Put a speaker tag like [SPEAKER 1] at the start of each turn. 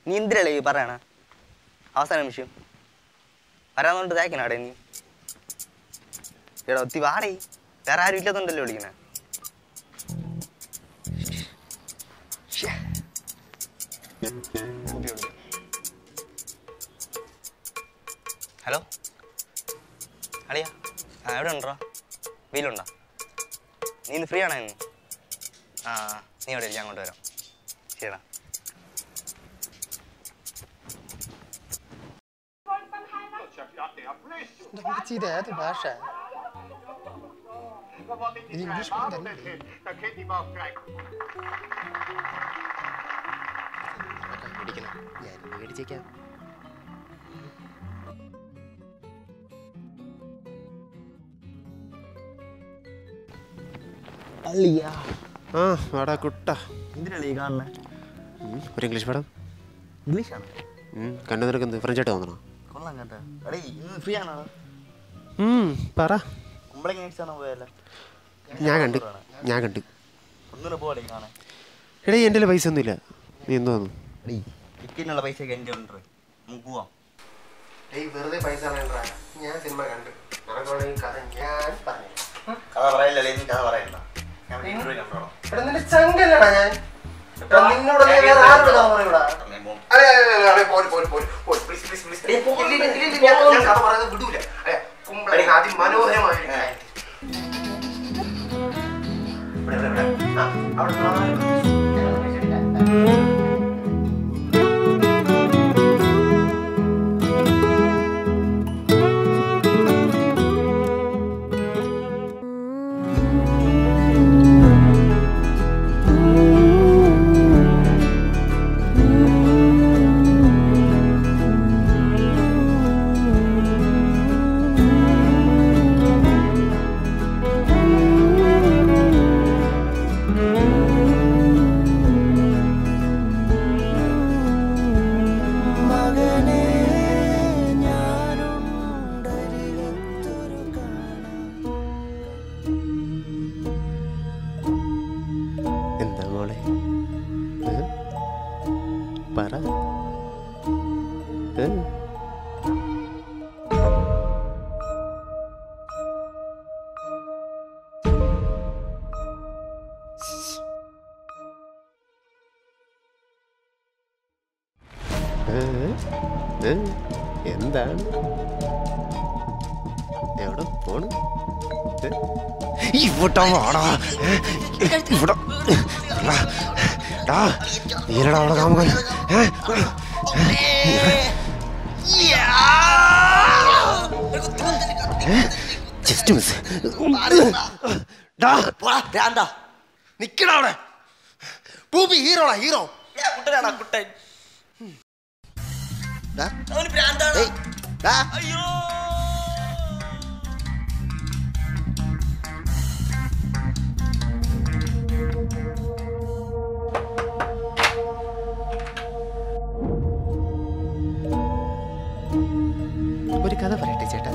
[SPEAKER 1] നീ എന്തിനല്ലേ ഈ പറയണ അവസാന നിമിഷം വരാന്നോണ്ട് തേക്കനാടേ നീ എടാ ഒത്തി വാടേ വേറെ ആരും ഇല്ലാത്തോണ്ടല്ലോ വിളിക്കണേ ഹലോ അളിയാ എവിടെ ഉണ്ടോ വെയിലുണ്ടോ നീ ഇന്ന് ഫ്രീ ആണോ ഇന്ന് നീ എവിടെ ഇല്ല അങ്ങോട്ട് വരാം ശരിടാ
[SPEAKER 2] ഏത് ഭാഷ ഇംഗ്ലീഷ് മേടിച്ചേക്കാം
[SPEAKER 1] അളിയാ
[SPEAKER 2] വാടാ കുട്ട
[SPEAKER 1] എന്തിനല്ലേ ഈ കാണുന്നേ
[SPEAKER 2] ഒരു ഇംഗ്ലീഷ് പടം
[SPEAKER 1] ഇംഗ്ലീഷാണ്
[SPEAKER 2] കണ്ടു നിനക്ക് എന്ത് ഫ്രഞ്ചായിട്ട് തോന്നണോ
[SPEAKER 1] കൊള്ളാം കേട്ടോ എടേ ഇന്ന് ഫ്രീ ആണോ
[SPEAKER 2] പറ
[SPEAKER 1] കുമ്പളങ്ങ ആണോ പോയല്ലോ
[SPEAKER 2] ഞാൻ കണ്ട്
[SPEAKER 1] ഒന്നിനെ പോലെ കാണാൻ
[SPEAKER 2] എടേ എൻ്റെ പൈസ ഒന്നുമില്ല നീ എന്ത് തോന്നുന്നു
[SPEAKER 1] എടീ ടിക്കറ്റിനുള്ള പൈസ ഒക്കെ എൻ്റെ ഉണ്ട് നമുക്ക് പോവാം
[SPEAKER 2] വെറുതെ പൈസ ഞാൻ സിനിമ കണ്ടു
[SPEAKER 1] കഥ പറയില്ലല്ലേ നീ കഥ പറയണ്ട ഞാൻ കണ്ടോളാം
[SPEAKER 2] ചങ്കല്ലടാ ഞാൻ നിന്നോട് അതിമനോഹരമായ എന്താണ് എവിടെ പോണ് ഇവിടെ വാടാ ഇവിടെ നീലടാ അവിടെ കാമുകൻ ജസ്റ്റ് മിസ് നിക്കടാ അവിടെ പൂപ്പി ഹീറോടാ ഹീറോ
[SPEAKER 1] കുട്ടനാടാ കുട്ടൻ അയ്യോ
[SPEAKER 2] ഒരു കഥ പറയട്ടെ ചേട്ടാ